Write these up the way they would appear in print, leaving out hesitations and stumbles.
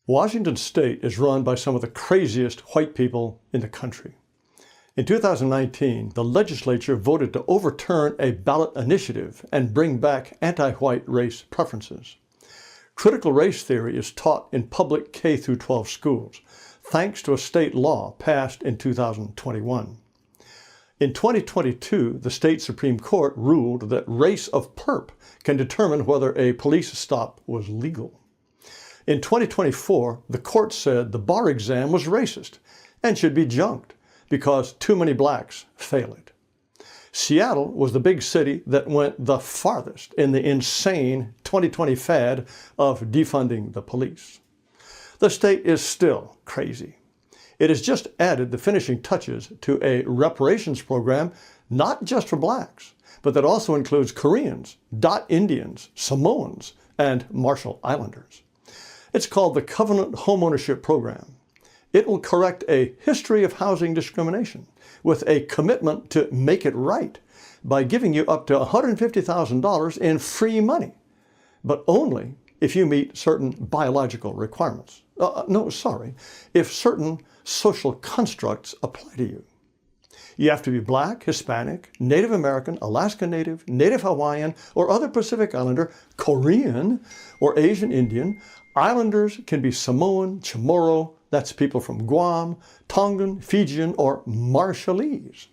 Washington State is run by some of the craziest white people in the country. In 2019, the legislature voted to overturn a ballot initiative and bring back anti-white race preferences. Critical race theory is taught in public K-12 schools, thanks to a state law passed in 2021. In 2022, the state Supreme Court ruled that race of perp can determine whether a police stop was legal. In 2024, the court said the bar exam was racist and should be junked because too many blacks fail it. Seattle was the big city that went the farthest in the insane 2020 fad of defunding the police. The state is still crazy. It has just added the finishing touches to a reparations program not just for blacks, but that also includes Koreans, Dot Indians, Samoans, and Marshall Islanders. It's called the Covenant Homeownership Program. It will correct a history of housing discrimination with a commitment to make it right by giving you up to $150,000 in free money, but only if you meet certain biological requirements. If certain social constructs apply to you. You have to be Black, Hispanic, Native American, Alaska Native, Native Hawaiian, or other Pacific Islander, Korean, or Asian Indian. Islanders can be Samoan, Chamorro, that's people from Guam, Tongan, Fijian, or Marshallese.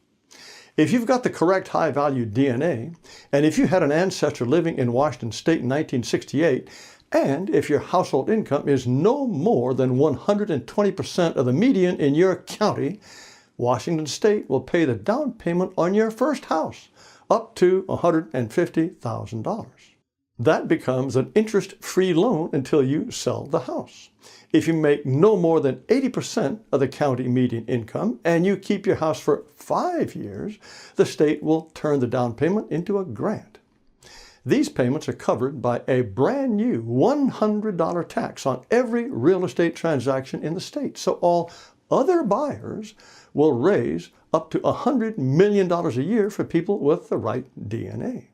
If you've got the correct high-value DNA, and if you had an ancestor living in Washington State in 1968, and if your household income is no more than 120% of the median in your county, Washington State will pay the down payment on your first house, up to $150,000. That becomes an interest-free loan until you sell the house. If you make no more than 80% of the county median income and you keep your house for 5 years, the state will turn the down payment into a grant. These payments are covered by a brand new $100 tax on every real estate transaction in the state. So all other buyers will raise up to $100 million a year for people with the right DNA.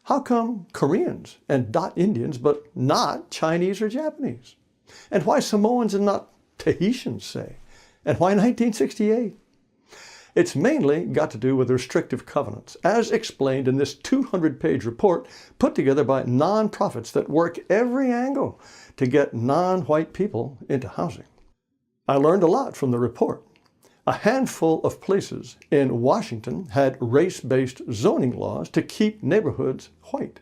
How come Koreans and Dot Indians, but not Chinese or Japanese? And why Samoans and not Tahitians, say? And why 1968? It's mainly got to do with restrictive covenants, as explained in this 200-page report put together by nonprofits that work every angle to get non-white people into housing. I learned a lot from the report. A handful of places in Washington had race-based zoning laws to keep neighborhoods white.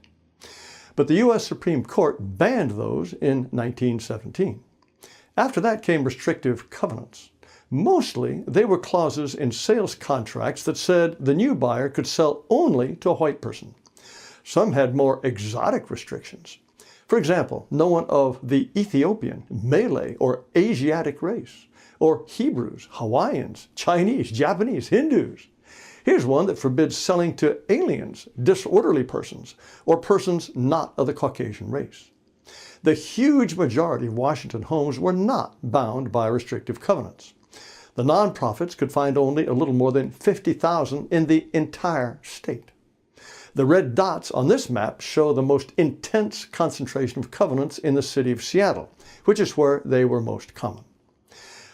But the U.S. Supreme Court banned those in 1917. After that came restrictive covenants. Mostly, they were clauses in sales contracts that said the new buyer could sell only to a white person. Some had more exotic restrictions. For example, no one of the Ethiopian, Malay, or Asiatic race, or Hebrews, Hawaiians, Chinese, Japanese, Hindus. Here's one that forbids selling to aliens, disorderly persons, or persons not of the Caucasian race. The huge majority of Washington homes were not bound by restrictive covenants. The nonprofits could find only a little more than 50,000 in the entire state. The red dots on this map show the most intense concentration of covenants in the city of Seattle, which is where they were most common.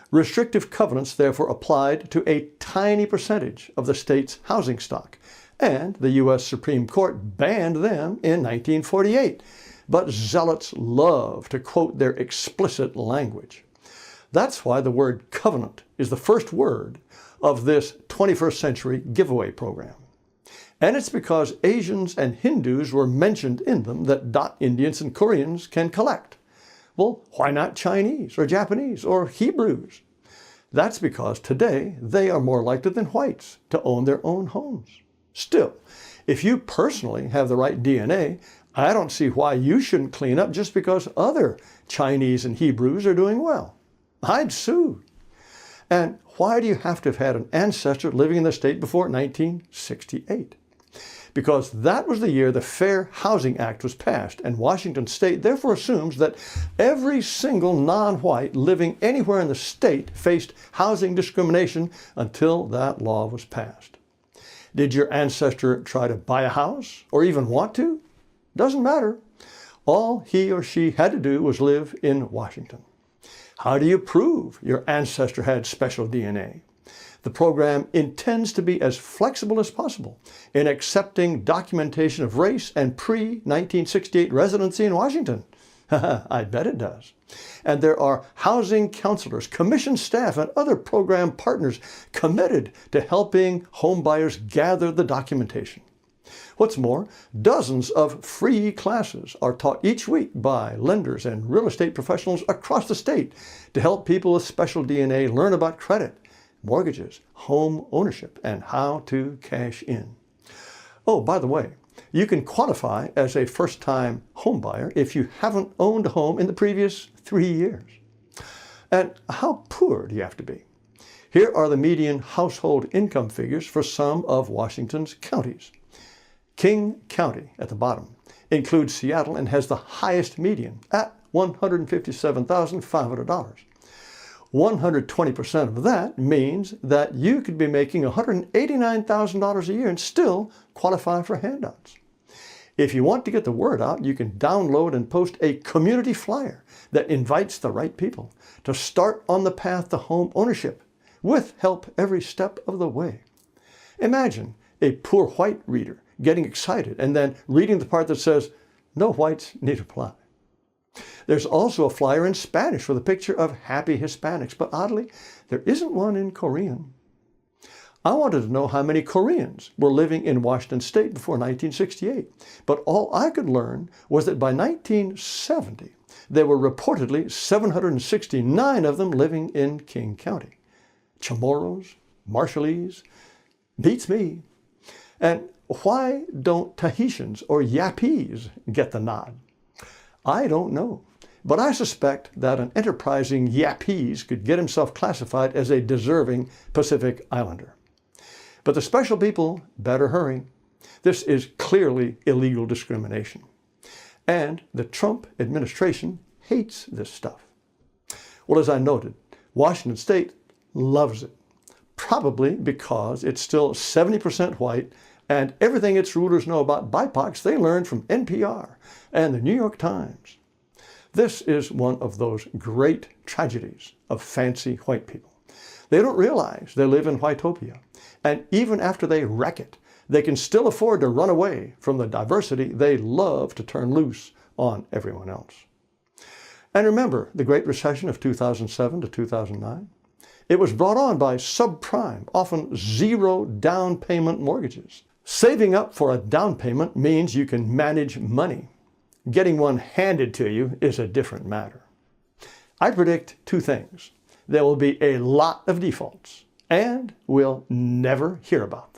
Restrictive covenants therefore applied to a tiny percentage of the state's housing stock, and the U.S. Supreme Court banned them in 1948. But zealots love to quote their explicit language. That's why the word covenant is the first word of this 21st century giveaway program. And it's because Asians and Hindus were mentioned in them that Dot Indians and Koreans can collect. Well, why not Chinese or Japanese or Hebrews? That's because today they are more likely than whites to own their own homes. Still, if you personally have the right DNA, I don't see why you shouldn't clean up just because other Chinese and Hebrews are doing well. I'd sue. And why do you have to have had an ancestor living in the state before 1968? Because that was the year the Fair Housing Act was passed, and Washington State therefore assumes that every single non-white living anywhere in the state faced housing discrimination until that law was passed. Did your ancestor try to buy a house or even want to? Doesn't matter. All he or she had to do was live in Washington. How do you prove your ancestor had special DNA? The program intends to be as flexible as possible in accepting documentation of race and pre-1968 residency in Washington. I bet it does. And there are housing counselors, commission staff, and other program partners committed to helping homebuyers gather the documentation. What's more, dozens of free classes are taught each week by lenders and real estate professionals across the state to help people with special DNA learn about credit, mortgages, home ownership, and how to cash in. Oh, by the way, you can qualify as a first-time home buyer if you haven't owned a home in the previous 3 years. And how poor do you have to be? Here are the median household income figures for some of Washington's counties. King County, at the bottom, includes Seattle and has the highest median at $157,500. 120% of that means that you could be making $189,000 a year and still qualify for handouts. If you want to get the word out, you can download and post a community flyer that invites the right people to start on the path to home ownership with help every step of the way. Imagine a poor white reader getting excited and then reading the part that says, "No whites need apply." There's also a flyer in Spanish with a picture of happy Hispanics, but oddly, there isn't one in Korean. I wanted to know how many Koreans were living in Washington State before 1968, but all I could learn was that by 1970, there were reportedly 769 of them living in King County. Chamorros, Marshallese, beats me. And why don't Tahitians or Yapese get the nod? I don't know, but I suspect that an enterprising Yapese could get himself classified as a deserving Pacific Islander. But the special people better hurry. This is clearly illegal discrimination. And the Trump administration hates this stuff. Well, as I noted, Washington State loves it, probably because it's still 70% white and everything its rulers know about BIPOCs they learned from NPR and the New York Times. This is one of those great tragedies of fancy white people. They don't realize they live in Whitopia, and even after they wreck it, they can still afford to run away from the diversity they love to turn loose on everyone else. And remember the Great Recession of 2007 to 2009? It was brought on by subprime, often zero down payment mortgages. Saving up for a down payment means you can manage money. Getting one handed to you is a different matter. I predict two things. There will be a lot of defaults, and we'll never hear about them.